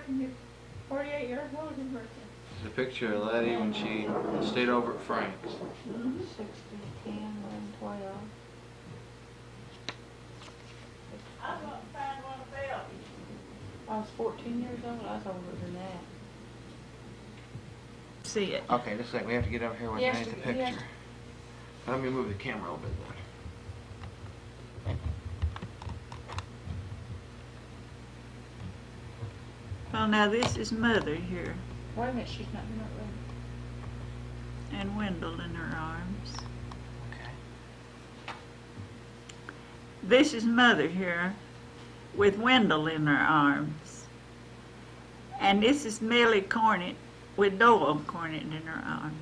and you're 48 years old your birthday. There's a picture of Letty when she stayed over at Frank's. 60, 10, 11, 12. I was 14 years old. I was older than that. See it. Okay, just a second. We have to get over here with Yes, the picture. yes. Let me move the camera a little bit more. Well, now this is Mother here, Wait a minute, she's not ready. and Wendell in her arms. Okay. This is Mother here, with Wendell in her arms. And this is Millie Cornett, with Doyle Cornett in her arms.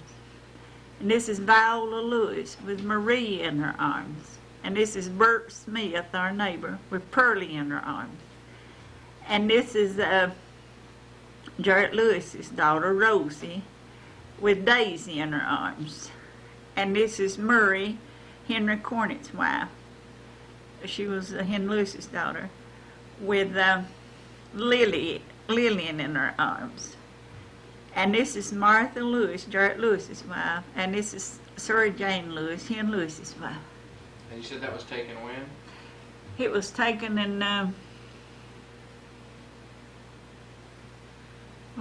And this is Viola Lewis, with Marie in her arms. And this is Bert Smith, our neighbor, with Pearlie in her arms. And this is Jarrett Lewis's daughter, Rosie, with Daisy in her arms. And this is Murray, Henry Cornett's wife. She was Henry Lewis's daughter, with Lillian in her arms. And this is Martha Lewis, Jarrett Lewis's wife. And this is Sarah Jane Lewis, Henry Lewis's wife. And you said that was taken when? It was taken in,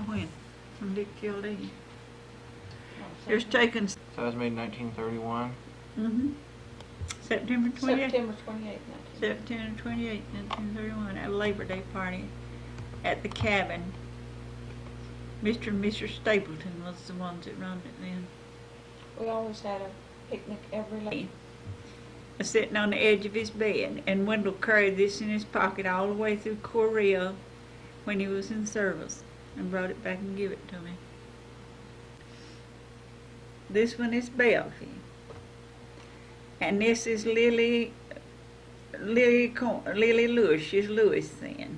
when? From Dick Kildee. It was taken, So that was made in 1931. September 28th. September 28th, September 28, 1931, at a Labor Day party at the cabin. Mr. and Mrs. Stapleton was the ones that run it then. We always had a picnic every day. Sitting on the edge of his bed, and Wendell carried this in his pocket all the way through Korea when he was in service, and brought it back and gave it to me. This one is Belfie, and this is Lily Lewis. She's Lewis then.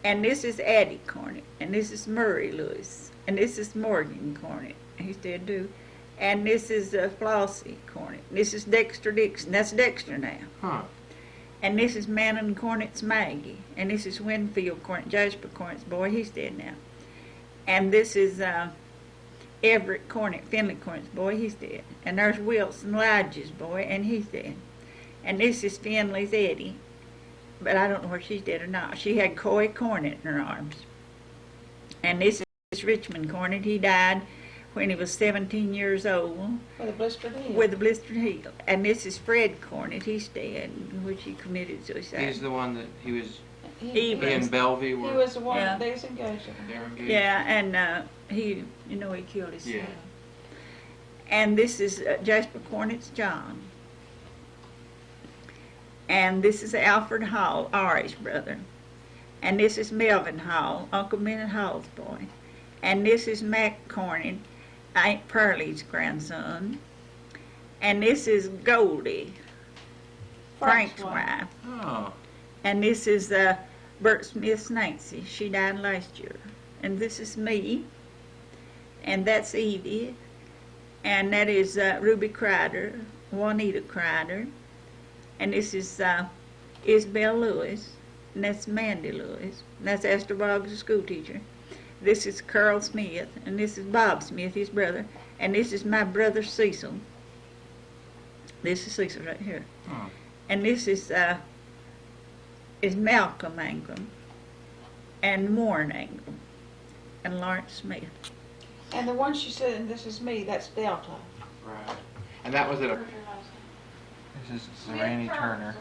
And this is Addie Cornett, and this is Murray Lewis, and this is Morgan Cornett. He's dead too. And this is Flossie Cornett. This is Dexter Dixon. That's Dexter now. Huh. And this is Manon Cornett's Maggie. And this is Winfield Cornett, Jasper Cornett's boy. He's dead now. And this is Everett Cornett, Finley Cornett's boy. He's dead. And there's Wilson Lodge's boy, and he's dead. And this is Finley's Eddie. But I don't know whether she's dead or not. She had Coy Cornett in her arms. And this is Richmond Cornett. He died when he was 17 years old. With a blistered heel. With a blistered heel. And this is Fred Cornett. He's dead, in which he committed suicide. He's the one that he was He Evans. in Bellevue. He Where was the one Yeah. that was engaged. they're engaged. Yeah, and he, he killed his Yeah. son. And this is Jasper Cornett's John. And this is Alfred Hall, Ari's brother. And this is Melvin Hall, Uncle Minnie Hall's boy. And this is Mac Cornett, Aunt Pearlie's grandson. And this is Goldie, Frank's wife. Oh. And this is Bert Smith's Nancy. She died last year. And this is me. And that's Edie. And that is Ruby Crider, Juanita Crider. And this is Isabel Lewis. And that's Mandy Lewis. And that's Esther Boggs, the school teacher. This is Carl Smith. And this is Bob Smith, his brother. And this is my brother Cecil. This is Cecil right here. Oh. And this is Malcolm Angrum. And Warren Angrum. And Lawrence Smith. And the one she said, and this is me, that's Delta. Right. And that was at a. This is Randy Turner.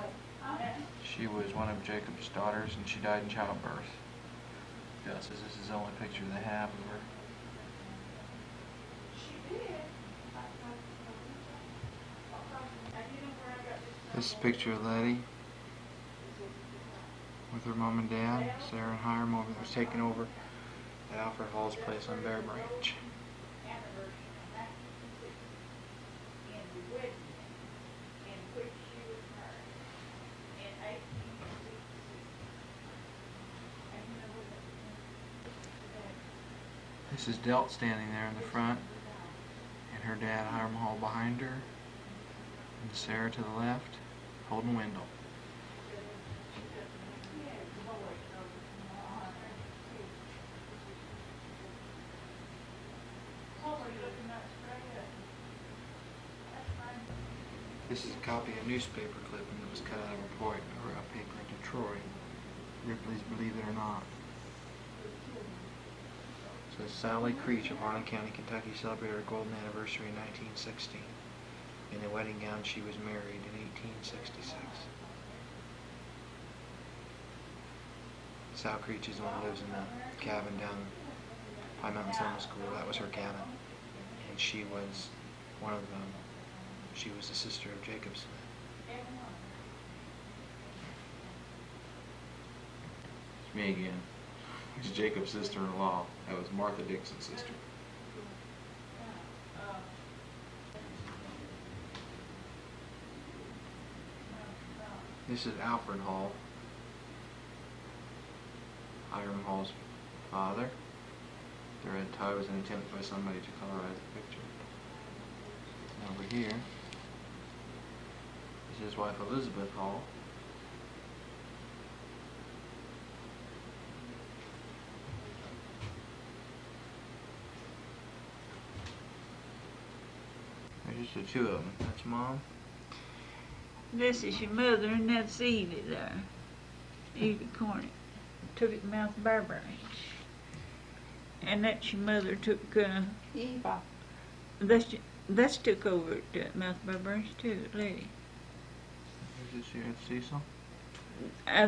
She was one of Jacob's daughters, and she died in childbirth. Yeah, says this is the only picture they have of her. This is a picture of Letty with her mom and dad. Sarah and Hiram over there was taking over at Alfred Hall's place on Bear Branch. This is Delt standing there in the front, and her dad, Hiram Hall, behind her, and Sarah to the left, holding Wendell. This is a copy of a newspaper clipping that was cut out of a paper in Detroit. Ripley's Believe It or Not. It says Sally Creech of Harlan County, Kentucky celebrated her golden anniversary in 1916. In the wedding gown she was married in 1866. Sal Creech is the one who lives in the cabin down High Mountain Summer School. That was her cabin. And she was one of them. She was the sister of Jacob Smith. It's me again. It's Jacob's sister-in-law. That was Martha Dixon's sister. This is Alfred Hall, Hiram Hall's father. The red tie was an attempt by somebody to colorize the picture. And over here is his wife Elizabeth Hall. There's just the two of them. That's Mom. This is your mother, and that's Evie there. Evie Cornett. Took it to Mouth Bear Branch. And that's your mother took, Eva. that's took over at Mouth Bear Branch too, lady. Who's this here? It's Cecil.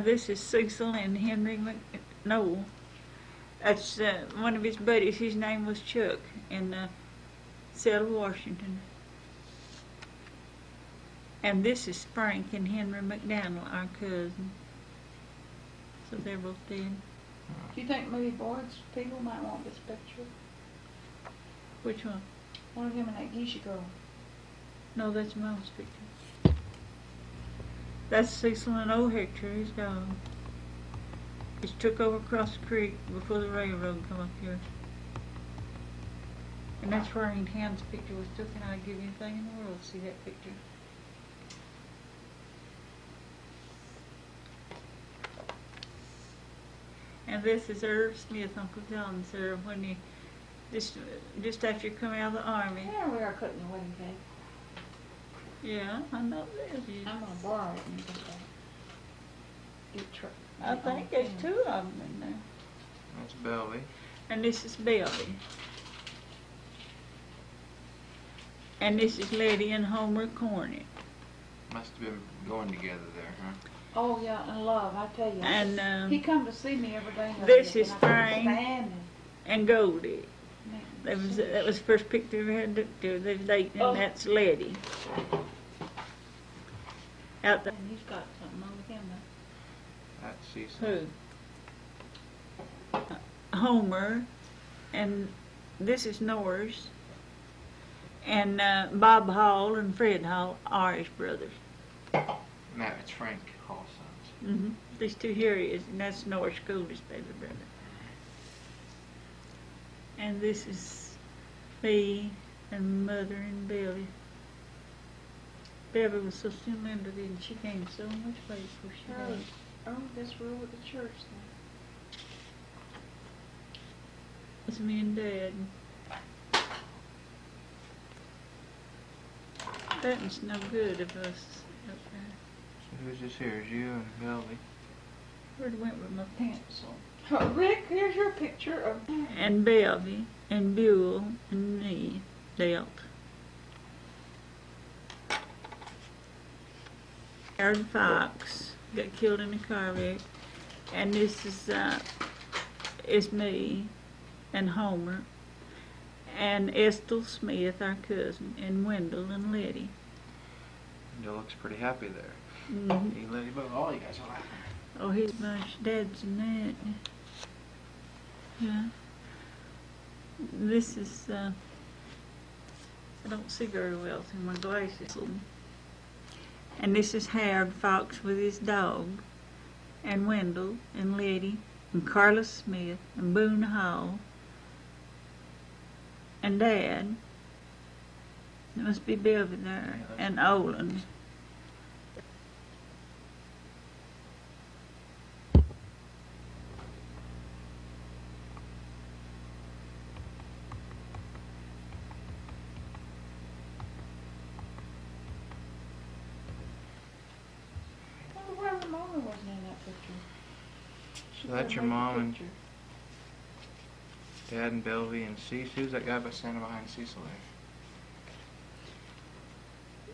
This is Cecil and Henry Noel. That's one of his buddies. His name was Chuck in Seattle, Washington. And this is Frank and Henry McDaniel, our cousin. So they're both dead. Do you think maybe Boyd's people might want this picture? Which one? One of him and that geisha girl. No, that's Mom's picture. That's Cecil and old Hector, his dog. He's took over across the creek before the railroad come up here. And that's where Aunt Ham's picture was took, and I'd give you anything in the world to see that picture. And this is Irv Smith, Uncle John's Irv, when he just after you come out of the army. There we are cutting the wedding cake. Yeah, I know that. I'm gonna borrow it and get that. I think there's two of them in there. That's Belvy. And this is Belvy. And this is Letty and Homer Cornett. Must have been going together there, huh? Oh yeah, and Love, I tell you. And he come to see me every day. this is and I couldn't Frank stand him. and Goldie. Man, That was the first picture we had looked to. They was dating, Oh. and that's Letty. Out there. And he's got something on with him now. That's Cecil. Who? Homer, and this is Norris, and Bob Hall and Fred Hall are his brothers. No, it's Frank Hall's sons. These two here is, and that's Norris Goldie's baby brother. And this is me and Mother and Billy. Beverly was so slender then, she gained so much weight before she died. Oh, this rule at the church then. It's me and Dad. That is no good of us up there. So who's this here? Is you and Belvy? Where went with my pencil? Oh, Rick, here's your picture of. And Belvy and Buell and me dealt. Aaron Fox got killed in a car wreck, and this is me and Homer and Estill Smith, our cousin, and Wendell and Letty. Jill looks pretty happy there. Mm-hmm. You can let you both, all you guys are laughing. Oh, his bunch, Dad's in that. Yeah. This is, I don't see very well through my glasses. And this is Howard Fox with his dog, and Wendell, and Letty, and Carla Smith, and Boone Hall, and Dad. It must be Belvy there, and Olin. Mama wasn't in that picture. So that's your mom and Dad and Belvy and Cecil. Who's that guy standing behind Cecil there?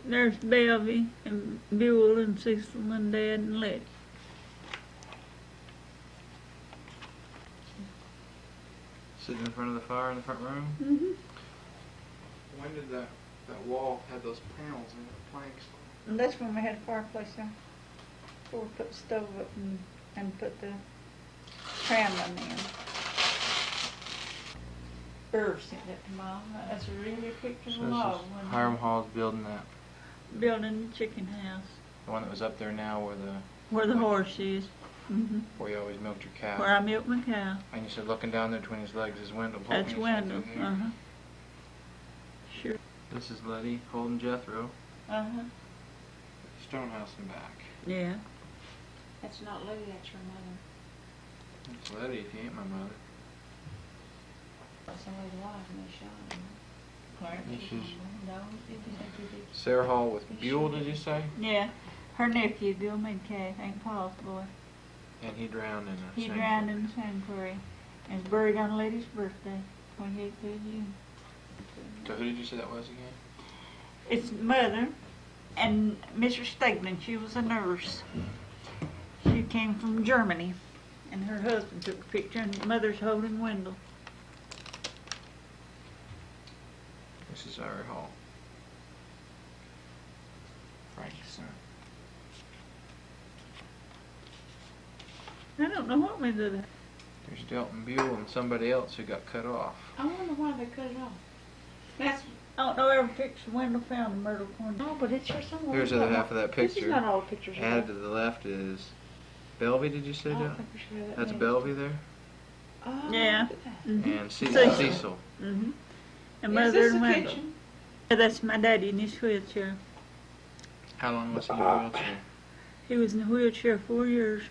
There's Belvy and Buell and Cecil and Dad and Letty. Sitting in front of the fire in the front room? Mm-hmm. When did that wall have those panels and the planks? And that's when we had a fireplace there. Before we put the stove up and put the tramline in. Irv sent that to Mom. That's a really good picture of So the this log. is Hiram Hall's building that. Building the chicken house. The one that was up there now Where the horse is. Mm-hmm. where you always milked your cow. Where I milk my cow. And you said looking down there between his legs is Wendell. That's Wendell. Uh-huh. Sure. This is Letty holding Jethro. Uh-huh. Stonehouse in back. Yeah. That's not Lily, that's your mother. It's Letty if you ain't my mother. That's somebody's wife and they shot him. This is No, it didn't. Sarah Hall with Buell, did you say? Yeah. Her nephew, Bill Midcath, Aunt Paul's boy. And he drowned in a He sand drowned pit. in the sanctuary and was buried on a lady's birthday, 28th of June. So who did you say that was again? It's mother and Mrs. Stegman. She was a nurse. She came from Germany, and her husband took a picture, and mother's holding Wendell. This is Ira Hall. Frank's son. I don't know what we did. There's Delton Buell and somebody else who got cut off. I wonder why they cut it off. That's I don't know every picture Wendell found in Myrtle Corner. no, but it's for someone. Here's the other half of that This is picture. not all the pictures. Added to the left is Belvy, did you say I don't that? think we should have that That's many. Belvy there? Oh, Yeah. look at that. Mm-hmm. And Cecil. Mm-hmm. And Is mother this and the Wendell. kitchen? Yeah, that's my daddy in his wheelchair. How long was he in a wheelchair? He was in a wheelchair 4 years.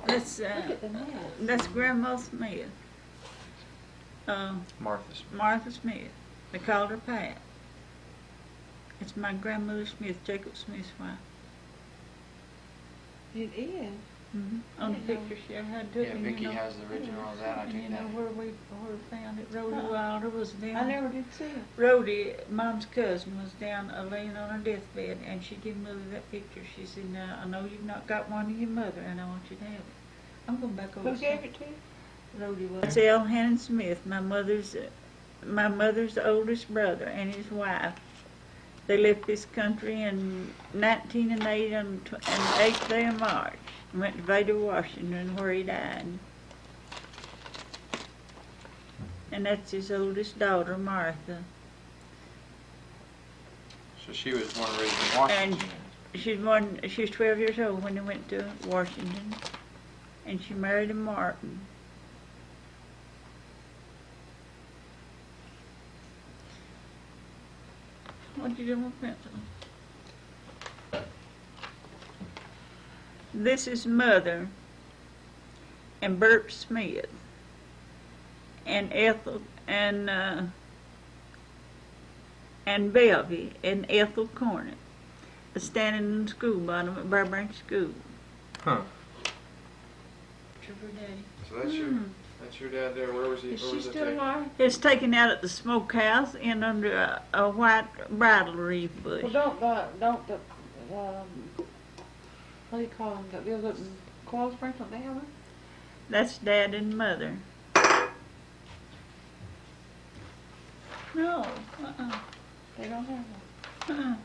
That's Look at the mess. that's Grandma Smith. Martha Smith. Martha Smith. They called her Pat. It's my grandmother Smith, Jacob Smith's wife. It is. On the Yeah. picture she ever had took. Yeah, and Vicky you know, has the original of that. I and you took know that. where we found it. Rhodey Wilder was down. I never did see it. Rhodey, Mom's cousin, was down laying on her deathbed, and she gave Mother that picture. She said, "Now I know you've not got one of your mother, and I want you to have it." I'm going back over. Who gave it to you? Rhodey was. It's L. Hannon Smith, my mother's oldest brother, and his wife. They left this country in 1908 on the 8th day of March. And went to Vader, Washington, where he died. And that's his oldest daughter, Martha. So she was born and raised in Washington. She was 12 years old when they went to Washington, and she married a Martin. What you doing with pencil? This is Mother and Bert Smith and Ethel and Belvy and Ethel Cornett standing in the school bottom at Burbank School. Huh. Picture of her daddy. So that's your dad there. Where was he? Is Where she was it still taken? alive? It's taken out at the smokehouse in under a white bridal wreath bush. Well, don't the what do you call them? That lives up in Coral Springs, don't they have one? That's Dad and Mother. No, They don't have one.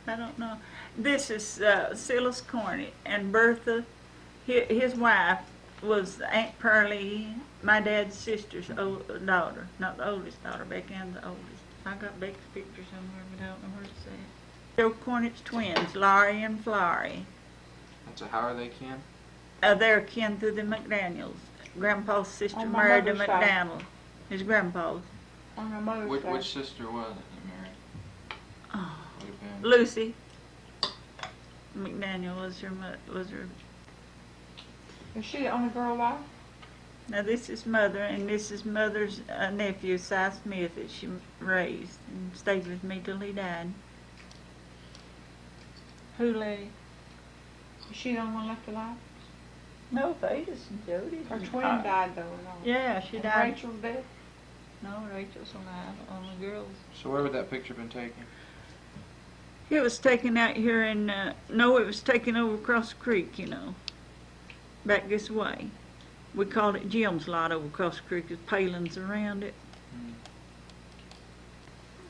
I don't know. This is Silas Cornett and Bertha. His wife was Aunt Pearlie, my dad's sister's daughter, not the oldest daughter. Becky Ann's the oldest. I got Becky's picture somewhere, but I don't know where to say it. They're Cornett's twins, Laurie and Florrie. And so how are they kin? They're kin through the McDaniels. Grandpa's sister On my married a mother's side. McDaniel. His grandpa's. On her mother's Which, side. which sister was it that married? Oh. Would have been. Lucy McDaniel was her. Is she the only girl alive? Now this is Mother, and this is Mother's nephew, Cy Smith, that she raised and stayed with me till he died. Who, Letty? Is she the one left alive? No, Vedas and Jody. Her twin died though, no? Yeah, she And died. Rachel's dead? No, Rachel's alive. All the girls. So where would that picture been taken? It was taken out here in, no, it was taken over across the creek, you know. Back this way. We called it Jim's Lot over across the creek. There's palings around it. Hmm.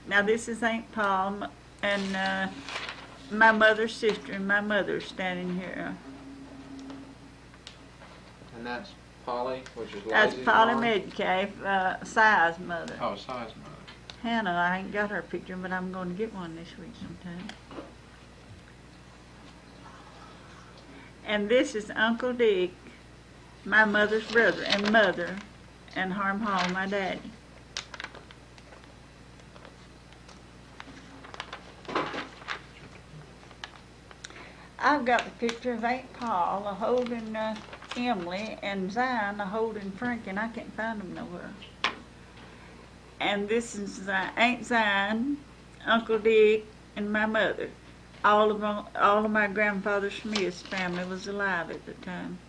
Now this is Aunt Paul and my mother's sister and my mother standing here. And that's Polly, which is That's Liza's Polly mom? Metcalf, Si's mother. Oh, Si's mother. Hannah, I ain't got her picture, but I'm going to get one this week sometime. And this is Uncle Dick, my mother's brother, and mother, and Harm Hall, my daddy. I've got the picture of Aunt Paul holding Emily and Zion holding Frank, and I can't find them nowhere. And this is Aunt Zion, Uncle Dick, and my mother. All of my grandfather Smith's family was alive at the time.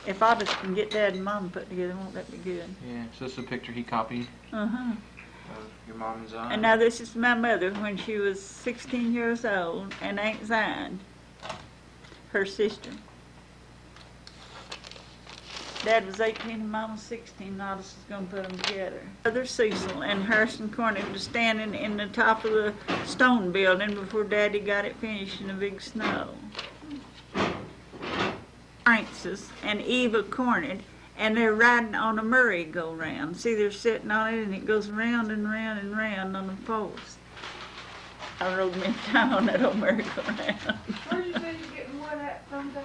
If I just can get Dad and Mom put together, won't that be good? Yeah, so this is a picture he copied Uh-huh. of your mom and Zion. And now this is my mother when she was 16 years old, and Aunt Zion, her sister. Dad was 18 and Mom was 16. Now this is going to put them together. Brother Cecil and Harrison Cornett was standing in the top of the stone building before Daddy got it finished in the big snow. Francis and Eva Cornett, and they're riding on a merry-go-round. See, they're sitting on it, and it goes round and round and round on the post. I rode many times on that old merry-go-round. Where'd you say you're getting wood at from, Doc?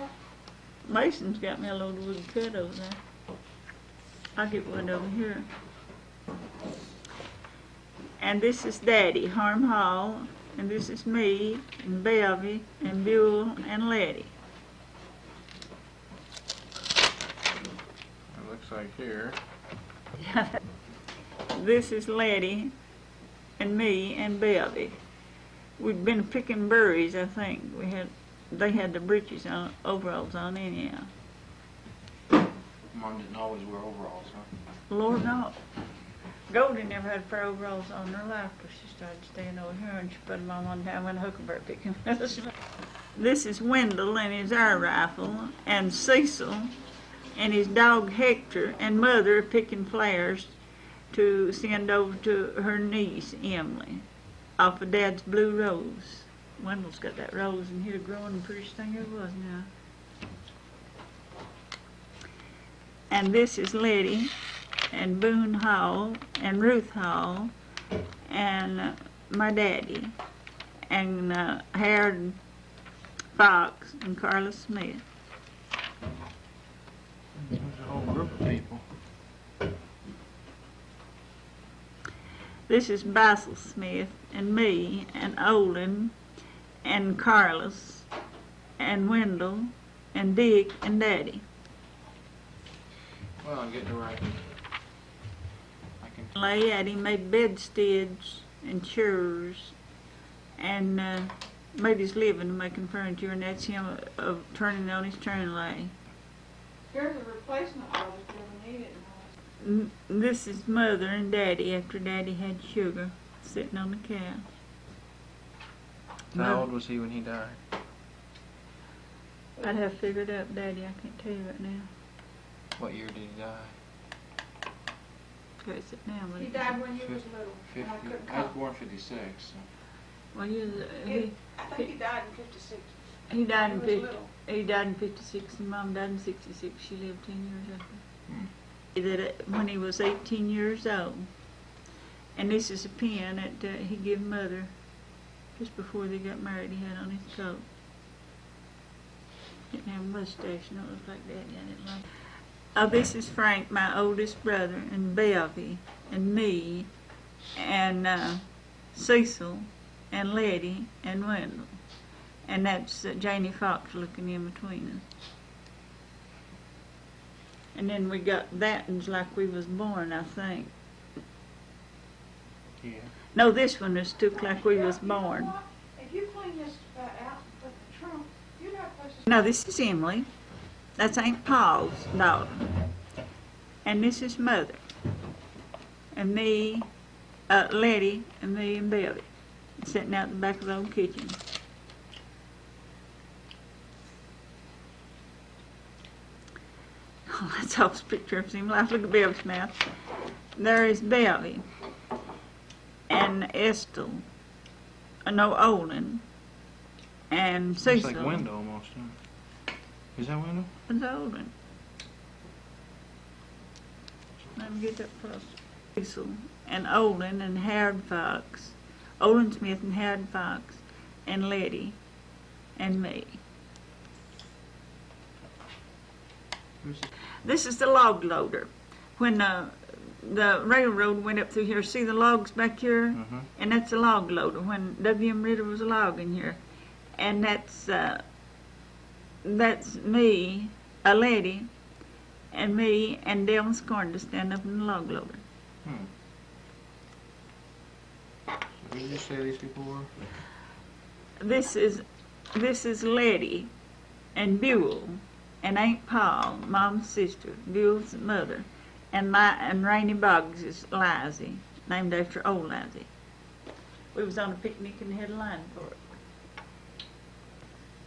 Mason's got me a load of wood cut over there. I'll get one over here. And this is Daddy, Harm Hall, and this is me, and Belvy, and Buell, and Letty. It looks like here. This is Letty, and me, and Belvy. We'd been picking berries, I think. They had the breeches on, overalls on anyhow. Mom didn't always wear overalls, huh? Lord, no. Goldie never had a pair of overalls on in her life because she started staying over here, and she put them on one time when Huckleberry picking with us. This is Wendell and his air rifle, and Cecil and his dog Hector, and Mother picking flowers to send over to her niece Emily off of Dad's blue rose. Wendell's got that rose in here growing the prettiest thing ever was now. And this is Letty and Boone Hall and Ruth Hall and my daddy and Harold Fox and Carla Smith. There's a whole group of people. This is Basil Smith and me and Olin and Carlos and Wendell and Dick and Daddy. Well, I'm getting to where I can Daddy made bedsteads and chairs and made his living making furniture, and that's him turning on his turn lathe. Here's a replacement of it if you ever need it. This is Mother and Daddy after Daddy had sugar sitting on the couch. How old was he when he died? I'd have figured out Daddy, I can't tell you right now. What year did he die? Where is it now? What He is died it? when you was little. And I couldn't I was come. born 56, so. Well, I think he died in 56. he died in He was 50, little. he died in 56 and Mom died in 66. She lived 10 years after. That when he was 18 years old. And this is a pin that he gave Mother just before they got married. He had on his coat. Didn't have a mustache, and it looked like Daddy. I didn't like it. Oh, this is Frank, my oldest brother, and Belvy, and me, and Cecil, and Letty, and Wendell. And that's Janie Fox looking in between us. And then we got that one's like we was born, I think. Yeah. No, this one is took like we was born. If you clean this out and put the trunk, you're not supposed to. No, this is Emily. That's Aunt Paul's daughter. And this is Mother. And me, Letty, and me and Billy. Sitting out in the back of the old kitchen. Oh, that's all a picture of him. Look at Billy's mouth. There is Billy. And Estelle. No, Olin. And Cecil. It's like window almost, huh? Is that window? It's Olin. Let me get that close. Cecil and Olin and Howard Fox. Olin Smith and Howard Fox and Letty and me. This is the log loader. When the railroad went up through here, see the logs back here? Mm-hmm. And that's a log loader when W.M. Ritter was logging here. And that's me, a lady, and me and Delma Scorn to stand up in the log loader. Hmm. So who did you say these people were? This is Letty and Buell and Aunt Paul, Mom's sister, Buell's mother, and Rainey Boggs is Lizzie, named after old Lizzie. We was on a picnic and had a line for it.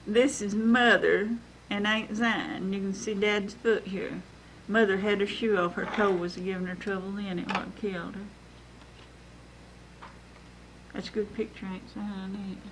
This is Mother and Aunt Zine. You can see Dad's foot here. Mother had her shoe off. Her toe was giving her trouble then. It what killed her. That's a good picture, Aunt Zine, ain't it?